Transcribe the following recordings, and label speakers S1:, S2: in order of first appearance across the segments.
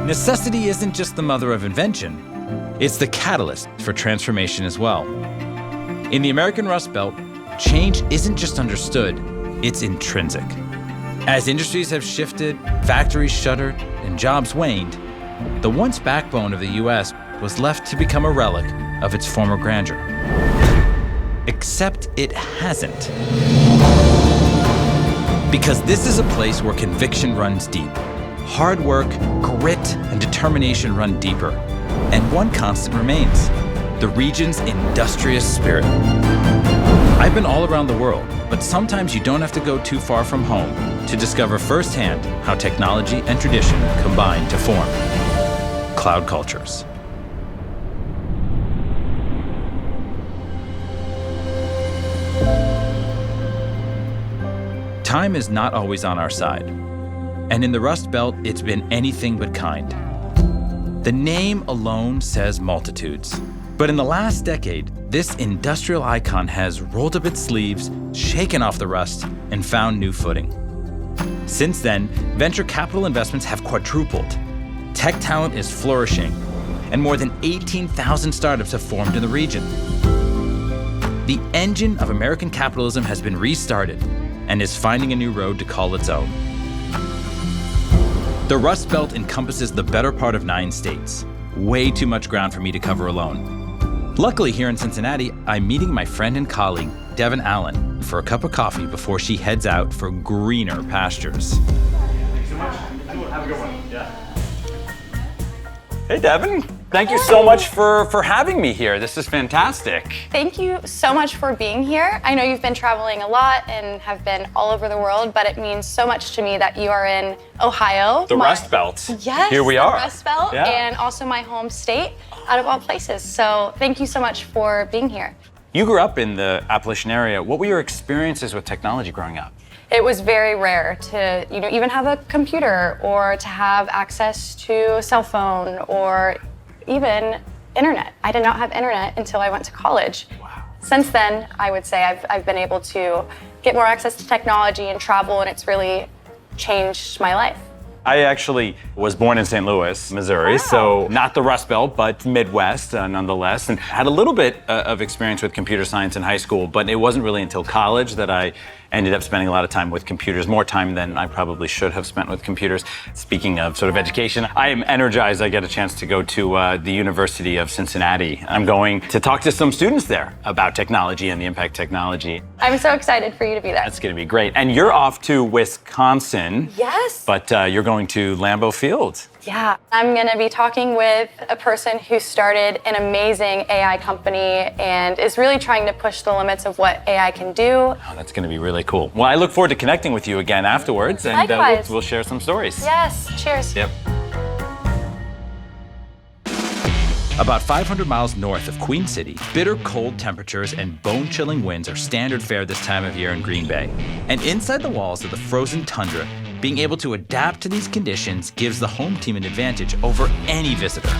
S1: Necessity isn't just the mother of invention, it's the catalyst for transformation as well. In the American Rust Belt, change isn't just understood, it's intrinsic. As industries have shifted, factories shuttered, and jobs waned, the once backbone of the U.S. was left to become a relic of its former grandeur. Except it hasn't. Because this is a place where conviction runs deep. Hard work, grit, and determination run deeper. And one constant remains: the region's industrious spirit. I've been all around the world, but sometimes you don't have to go too far from home to discover firsthand how technology and tradition combine to form cloud cultures. Time is not always on our side. And in the Rust Belt, it's been anything but kind. The name alone says multitudes. But in the last decade, this industrial icon has rolled up its sleeves, shaken off the rust, and found new footing. Since then, venture capital investments have quadrupled. Tech talent is flourishing, and more than 18,000 startups have formed in the region. The engine of American capitalism has been restarted and is finding a new road to call its own. The Rust Belt encompasses the better part of 9 states. Way too much ground for me to cover alone. Luckily, here in Cincinnati, I'm meeting my friend and colleague, Devin Allen, for a cup of coffee before she heads out for greener pastures.
S2: Thanks so much. Have a good one. Yeah. Hey, Devin. Thank you so much for having me here. This is fantastic.
S3: Thank you so much for being here. I know you've been traveling a lot and have been all over the world, but it means so much to me that you are in Ohio.
S2: The Rust Belt.
S3: Yes,
S2: here we are.
S3: The Rust Belt,
S2: yeah.
S3: And also my home state, out of all places. So thank you so much for being here.
S2: You grew up in the Appalachian area. What were your experiences with technology growing up?
S3: It was very rare to, even have a computer or to have access to a cell phone or even internet. I did not have internet until I went to college.
S2: Wow.
S3: Since then, I would say I've been able to get more access to technology and travel, and it's really changed my life.
S2: I actually was born in St. Louis, Missouri,
S3: Wow.
S2: so not the Rust Belt, but Midwest nonetheless, and had a little bit of experience with computer science in high school, but it wasn't really until college that I ended up spending a lot of time with computers, more time than I probably should have spent with computers. Speaking of sort of education, I am energized I get a chance to go to the University of Cincinnati. I'm going to talk to some students there about technology and the impact technology.
S3: I'm so excited for you to be there.
S2: That's going to be great. And you're off to Wisconsin.
S3: Yes.
S2: But you're going to Lambeau Field.
S3: Yeah, I'm going to be talking with a person who started an amazing AI company and is really trying to push the limits of what AI can do.
S2: Oh, that's going to be really cool. Well, I look forward to connecting with you again afterwards, and we'll share some stories.
S3: Yes, cheers.
S2: Yep.
S1: About 500 miles north of Queen City, bitter cold temperatures and bone-chilling winds are standard fare this time of year in Green Bay. And inside the walls of the frozen tundra, being able to adapt to these conditions gives the home team an advantage over any visitor.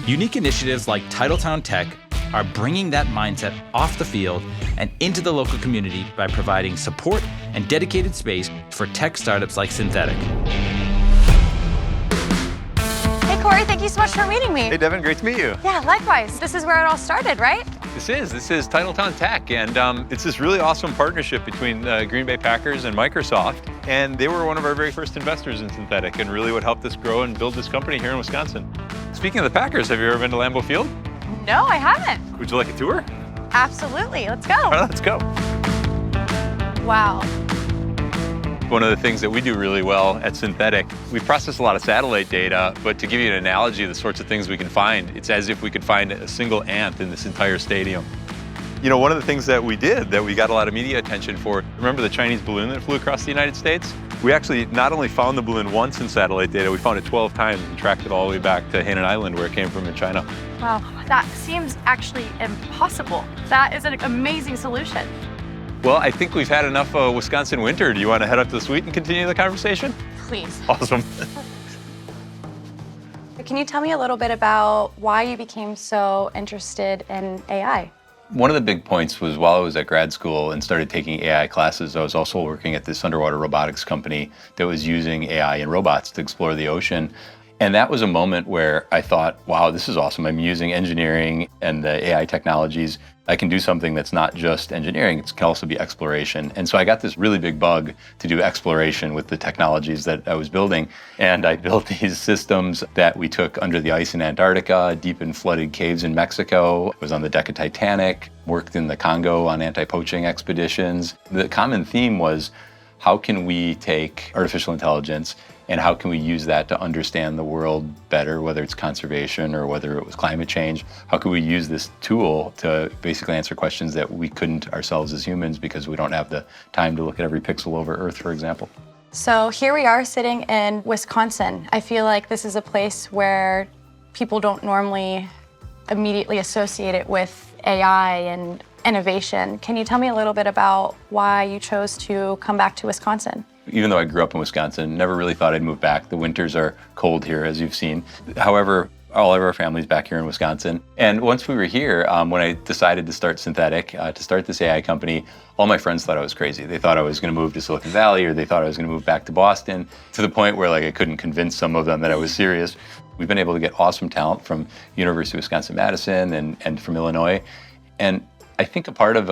S1: Unique initiatives like Titletown Tech are bringing that mindset off the field and into the local community by providing support and dedicated space for tech startups like Synthetic.
S4: Hey, Corey, thank you so much for meeting me.
S5: Hey, Devin, great to meet you.
S4: Yeah, likewise. This is where it all started, right?
S5: This is Titletown Tech, and it's this really awesome partnership between Green Bay Packers and Microsoft, and they were one of our very first investors in Synthetic, and really what helped us grow and build this company here in Wisconsin. Speaking of the Packers, have you ever been to Lambeau Field?
S4: No, I haven't.
S5: Would you like a tour?
S4: Absolutely. Let's go.
S5: All right, let's go.
S4: Wow.
S5: One of the things that we do really well at Synthetic, we process a lot of satellite data, but to give you an analogy of the sorts of things we can find, it's as if we could find a single ant in this entire stadium. One of the things that we did that we got a lot of media attention for, remember the Chinese balloon that flew across the United States? We actually not only found the balloon once in satellite data, we found it 12 times and tracked it all the way back to Hainan Island where it came from in China.
S4: Wow, that seems actually impossible. That is an amazing solution.
S5: Well, I think we've had enough Wisconsin winter. Do you want to head up to the suite and continue the conversation?
S4: Please.
S5: Awesome.
S3: Can you tell me a little bit about why you became so interested in AI?
S6: One of the big points was while I was at grad school and started taking AI classes, I was also working at this underwater robotics company that was using AI and robots to explore the ocean. And that was a moment where I thought, wow, this is awesome. I'm using engineering and the AI technologies. I can do something that's not just engineering, it can also be exploration. And so I got this really big bug to do exploration with the technologies that I was building. And I built these systems that we took under the ice in Antarctica, deep in flooded caves in Mexico. I was on the deck of Titanic, worked in the Congo on anti-poaching expeditions. The common theme was, how can we take artificial intelligence and how can we use that to understand the world better, whether it's conservation or whether it was climate change? How can we use this tool to basically answer questions that we couldn't ourselves as humans because we don't have the time to look at every pixel over Earth, for example?
S3: So here we are sitting in Wisconsin. I feel like this is a place where people don't normally immediately associate it with AI and innovation. Can you tell me a little bit about why you chose to come back to Wisconsin?
S6: Even though I grew up in Wisconsin, never really thought I'd move back. The winters are cold here, as you've seen. However, all of our family's back here in Wisconsin. And once we were here, when I decided to start Synthetic, to start this AI company, all my friends thought I was crazy. They thought I was going to move to Silicon Valley, or they thought I was going to move back to Boston, to the point where I couldn't convince some of them that I was serious. We've been able to get awesome talent from University of Wisconsin-Madison and from Illinois. And I think a part of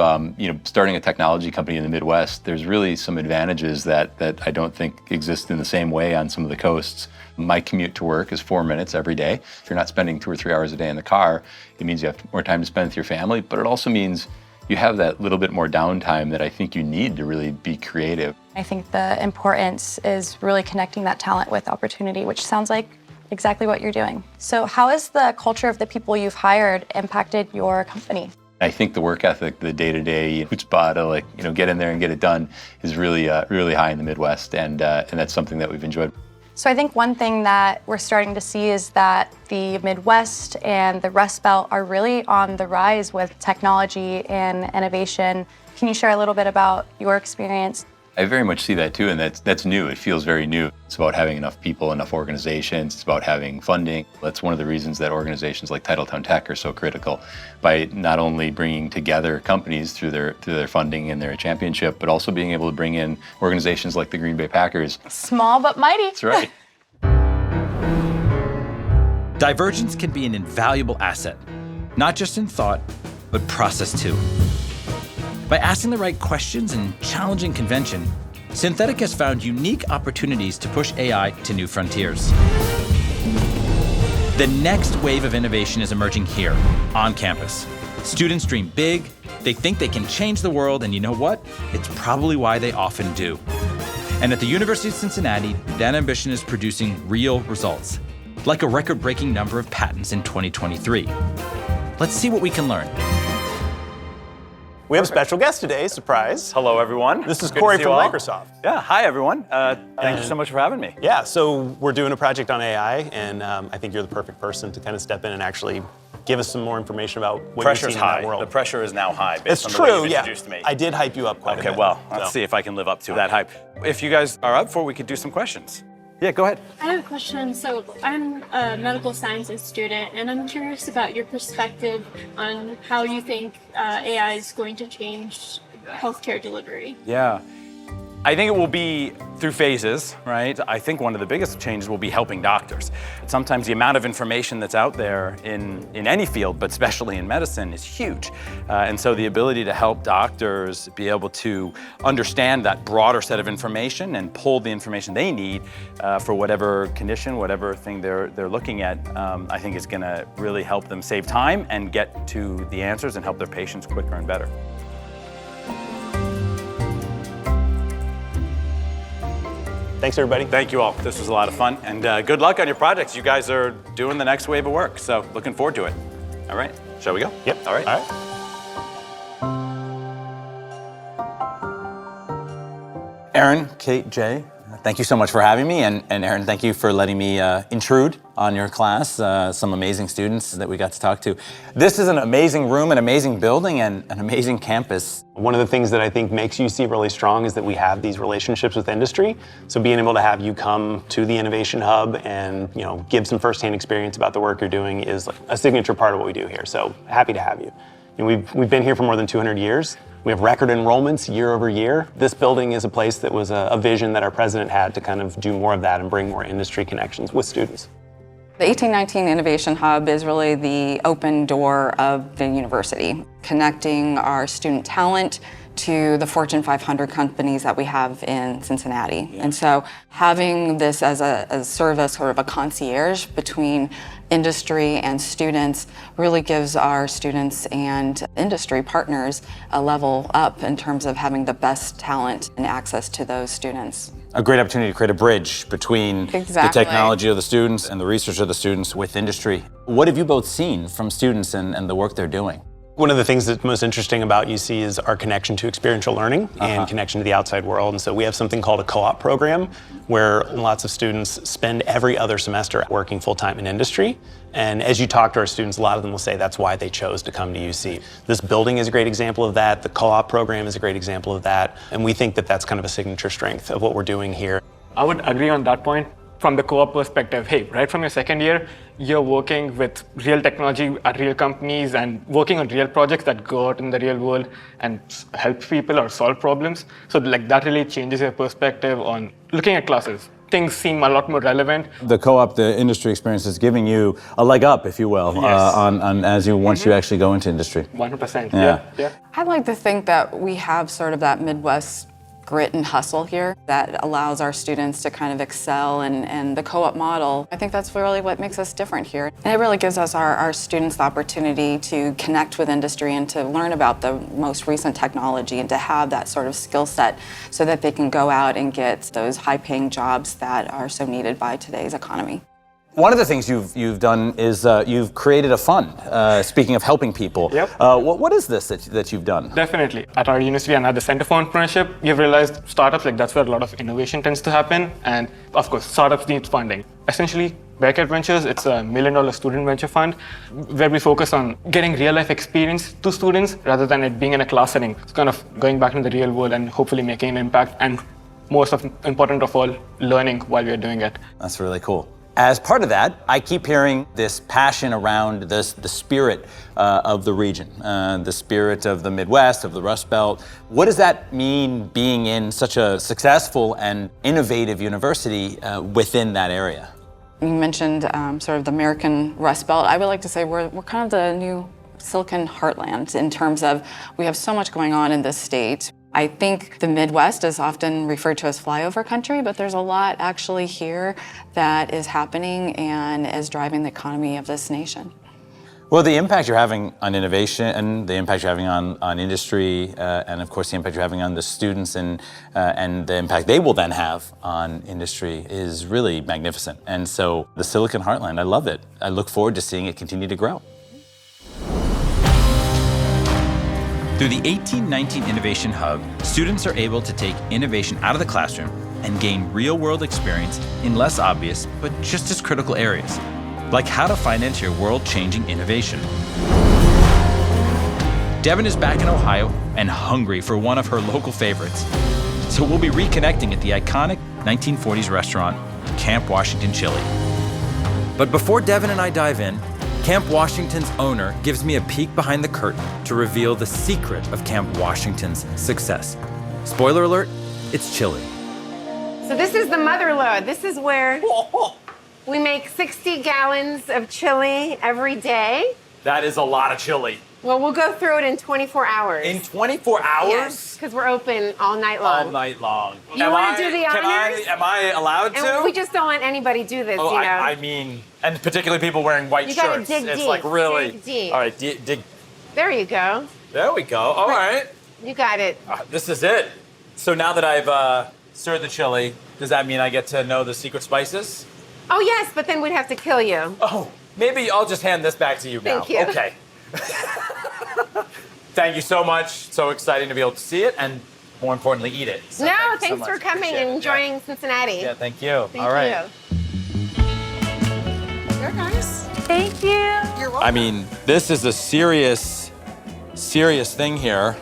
S6: starting a technology company in the Midwest, there's really some advantages that I don't think exist in the same way on some of the coasts. My commute to work is 4 minutes every day. If you're not spending 2 or 3 hours a day in the car, it means you have more time to spend with your family, but it also means you have that little bit more downtime that I think you need to really be creative.
S3: I think the importance is really connecting that talent with opportunity, which sounds like exactly what you're doing. So how has the culture of the people you've hired impacted your company?
S6: I think the work ethic, the day-to-day chutzpah to get in there and get it done is really high in the Midwest, and that's something that we've enjoyed.
S3: So I think one thing that we're starting to see is that the Midwest and the Rust Belt are really on the rise with technology and innovation. Can you share a little bit about your experience?
S6: I very much see that too, and that's new. It feels very new. It's about having enough people, enough organizations. It's about having funding. That's one of the reasons that organizations like Titletown Tech are so critical, by not only bringing together companies through their funding and their championship, but also being able to bring in organizations like the Green Bay Packers.
S3: Small but mighty.
S6: That's right.
S1: Divergence can be an invaluable asset, not just in thought, but process too. By asking the right questions and challenging convention, Synthetic has found unique opportunities to push AI to new frontiers. The next wave of innovation is emerging here, on campus. Students dream big, they think they can change the world, and you know what? It's probably why they often do. And at the University of Cincinnati, that ambition is producing real results, like a record-breaking number of patents in 2023. Let's see what we can learn.
S7: We have a special guest today, surprise.
S2: Hello, everyone.
S7: This is
S2: Good
S7: Corey
S2: to see
S7: from
S2: you all.
S7: Microsoft.
S2: Yeah, hi, everyone. Thank you so much for having me.
S7: Yeah, so we're doing a project on AI, and I think you're the perfect person to kind of step in and actually give us some more information about what you're seeing in that world.
S2: The pressure is now high
S7: It's
S2: based on the
S7: true,
S2: way you've
S7: yeah.
S2: introduced me.
S7: I did hype you up quite a bit.
S2: Okay, well, let's see if I can live up to that hype. If you guys are up for it, we could do some questions. Yeah, go ahead.
S8: I have a question. So I'm a medical sciences student, and I'm curious about your perspective on how you think AI is going to change healthcare delivery.
S2: Yeah. I think it will be through phases, right? I think one of the biggest changes will be helping doctors. Sometimes the amount of information that's out there in any field, but especially in medicine, is huge. And so the ability to help doctors be able to understand that broader set of information and pull the information they need for whatever condition, whatever thing they're looking at, I think is gonna really help them save time and get to the answers and help their patients quicker and better.
S7: Thanks, everybody.
S2: Thank you all. This was a lot of fun. And good luck on your projects. You guys are doing the next wave of work. So looking forward to it. All right. Shall we go?
S7: Yep.
S2: All right.
S7: All right.
S2: Aaron, Kate, Jay, thank you so much for having me. And Aaron, thank you for letting me intrude on your class. Some amazing students that we got to talk to. This is an amazing room, an amazing building, and an amazing campus.
S7: One of the things that I think makes UC really strong is that we have these relationships with industry. So being able to have you come to the Innovation Hub and give some firsthand experience about the work you're doing is a signature part of what we do here. So happy to have you. We've been here for more than 200 years. We have record enrollments year over year. This building is a place that was a vision that our president had to kind of do more of that and bring more industry connections with students.
S9: The 1819 Innovation Hub is really the open door of the university, connecting our student talent to the Fortune 500 companies that we have in Cincinnati. And so having this as a service, sort of a concierge between industry and students, really gives our students and industry partners a level up in terms of having the best talent and access to those students.
S2: A great opportunity to create a bridge between the technology of the students and the research of the students with industry. What have you both seen from students and the work they're doing?
S7: One of the things that's most interesting about UC is our connection to experiential learning and connection to the outside world. And so we have something called a co-op program where lots of students spend every other semester working full-time in industry. And as you talk to our students, a lot of them will say that's why they chose to come to UC. This building is a great example of that. The co-op program is a great example of that. And we think that that's kind of a signature strength of what we're doing here.
S10: I would agree on that point. From the co-op perspective, hey, right from your second year, you're working with real technology at real companies and working on real projects that go out in the real world and help people or solve problems. So like that really changes your perspective on looking at classes. Things seem a lot more relevant.
S2: The co-op, the industry experience is giving you a leg up, if you will, on as you once you actually go into industry.
S10: 100%, yeah.
S9: I like to think that we have sort of that Midwest grit and hustle here that allows our students to kind of excel, and the co-op model, I think that's really what makes us different here. And it really gives us our students the opportunity to connect with industry and to learn about the most recent technology and to have that sort of skill set so that they can go out and get those high-paying jobs that are so needed by today's economy.
S2: One of the things you've done is you've created a fund, speaking of helping people.
S10: Yep.
S2: What is this that you've done?
S10: Definitely. At our university and at the Center for Entrepreneurship, we've realized startups, like that's where a lot of innovation tends to happen. And of course, startups need funding. Essentially, Bearcat Ventures, it's a $1 million student venture fund where we focus on getting real life experience to students rather than it being in a class setting. It's kind of going back into the real world and hopefully making an impact, and most important of all, learning while we're doing it.
S2: That's really cool. As part of that, I keep hearing this passion around the spirit of the region, the spirit of the Midwest, of the Rust Belt. What does that mean being in such a successful and innovative university within that area?
S9: You mentioned sort of the American Rust Belt. I would like to say we're kind of the new Silicon Heartland in terms of we have so much going on in this state. I think the Midwest is often referred to as flyover country, but there's a lot actually here that is happening and is driving the economy of this nation.
S2: Well, the impact you're having on innovation and the impact you're having on industry and of course the impact you're having on the students and the impact they will then have on industry is really magnificent. And so the Silicon Heartland, I love it. I look forward to seeing it continue to grow. Through the 1819 Innovation Hub, students are able to take innovation out of the classroom and gain real-world experience in less obvious but just as critical areas, like how to finance your world-changing innovation. Devin is back in Ohio and hungry for one of her local favorites. So we'll be reconnecting at the iconic 1940s restaurant, Camp Washington Chili. But before Devin and I dive in, Camp Washington's owner gives me a peek behind the curtain to reveal the secret of Camp Washington's success. Spoiler alert, it's chili.
S11: So this is the mother lode. This is where we make 60 gallons of chili every day.
S2: That is a lot of chili.
S11: Well, we'll go through it in 24 hours.
S2: In 24 hours?
S11: Yes, because we're open all night long.
S2: All night long.
S11: You want to do the honors?
S2: Am I allowed to?
S11: And we just don't let anybody do this,
S2: Oh,
S11: you know.
S2: I mean, and particularly people wearing white
S11: You gotta
S2: shirts.
S11: dig
S2: It's
S11: deep,
S2: like really.
S11: dig deep.
S2: All right, dig.
S11: There you go.
S2: There we go. All right.
S11: You got it.
S2: This is it. So now that I've stirred the chili, does that mean I get to know the secret spices?
S11: Oh, yes, but then we'd have to kill you.
S2: Oh, maybe I'll just hand this back to you now.
S11: Thank you.
S2: Okay. Thank you so much. So exciting to be able to see it and more importantly, eat it. So
S11: no,
S2: thank you so
S11: thanks
S2: much.
S11: for coming
S2: Appreciate
S11: and
S2: it.
S11: enjoying Cincinnati.
S2: Yeah, thank you.
S11: Thank
S2: All right.
S11: you. They're nice.
S4: Thank you.
S11: You're welcome.
S2: I mean, this is a serious thing here.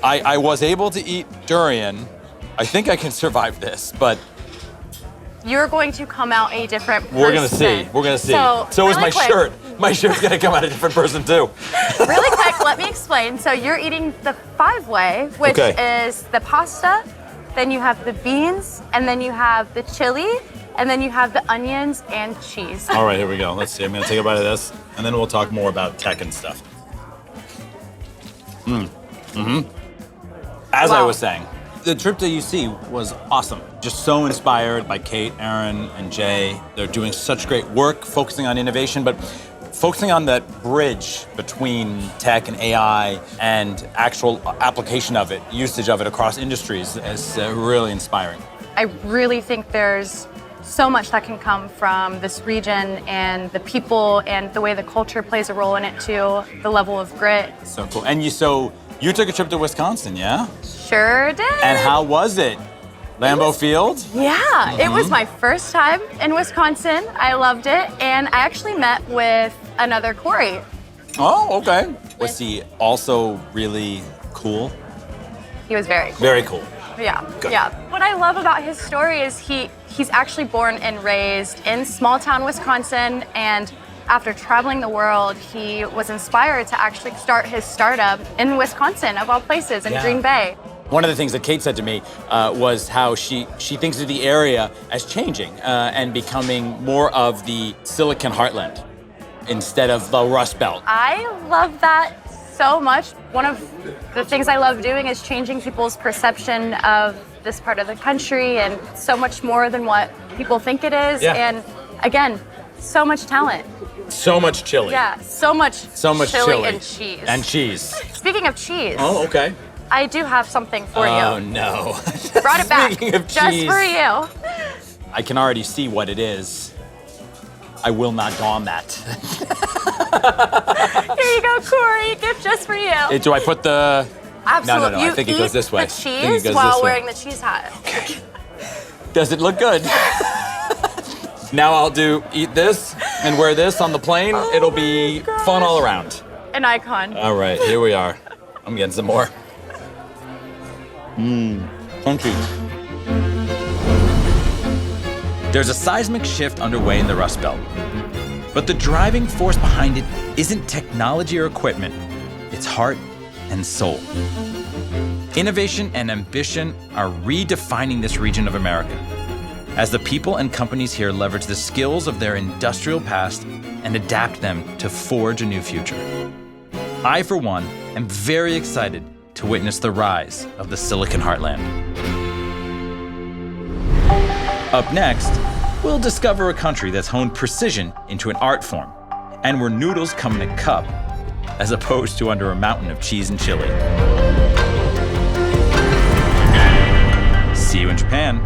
S2: I was able to eat durian. I think I can survive this, but
S3: You're going to come out a different person.
S2: we're gonna see. We're gonna see. So is
S3: really
S2: my
S3: quick-
S2: shirt. My shirt's gonna come out a different person too.
S3: Really quick, let me explain. So you're eating the five-way, which
S2: Okay.
S3: is the pasta, then you have the beans, and then you have the chili, And then you have the onions and cheese.
S2: All right, here we go. Let's see. I'm gonna take a bite of this, and then we'll talk more about tech and stuff. As I was saying, the trip to UC was awesome. Just so inspired by Kate, Aaron, and Jay. They're doing such great work, focusing on innovation, but focusing on that bridge between tech and AI and actual application of it, usage of it across industries is really inspiring.
S3: I really think there's so much that can come from this region and the people and the way the culture plays a role in it too, the level of grit.
S2: So cool. And you took a trip to Wisconsin, yeah?
S3: Sure did.
S2: And how was it? Lambeau Field?
S3: Yeah, it was my first time in Wisconsin. I loved it. And I actually met with another Corey.
S2: Oh, okay. Was he also really cool?
S3: He was very cool.
S2: Very cool.
S3: Yeah,
S2: Good.
S3: yeah. What I love about his story is he's actually born and raised in small town Wisconsin, and after traveling the world, he was inspired to actually start his startup in Wisconsin, of all places, in Green Bay.
S2: One of the things that Kate said to me was how she thinks of the area as changing and becoming more of the Silicon Heartland instead of the Rust Belt.
S3: I love that so much. One of the things I love doing is changing people's perception of this part of the country, and so much more than what people think it is.
S2: Yeah.
S3: And again, so much talent.
S2: So much chili.
S3: Yeah, so much chili and cheese.
S2: And cheese.
S3: Speaking of cheese,
S2: Oh, okay.
S3: I do have something for you.
S2: Oh, no.
S3: Brought it back
S2: Speaking of
S3: just
S2: cheese,
S3: for you.
S2: I can already see what it is. I will not go on that.
S3: Here you go, Corey. Gift just for you.
S2: Do I put the...
S3: Absolutely.
S2: No,
S3: You
S2: I think it
S3: eat
S2: goes this way.
S3: the
S2: I think it
S3: cheese
S2: goes
S3: while
S2: this way.
S3: wearing the cheese hat.
S2: Okay. Does it look good? Now I'll eat this and wear this on the plane. It'll be fun all around.
S3: An icon.
S2: All right, here we are. I'm getting some more. Crunchy. There's a seismic shift underway in the Rust Belt. But the driving force behind it isn't technology or equipment, it's heart and soul. Innovation and ambition are redefining this region of America as the people and companies here leverage the skills of their industrial past and adapt them to forge a new future. I, for one, am very excited to witness the rise of the Silicon Heartland. Up next, we'll discover a country that's honed precision into an art form, and where noodles come in a cup as opposed to under a mountain of cheese and chili. See you in Japan.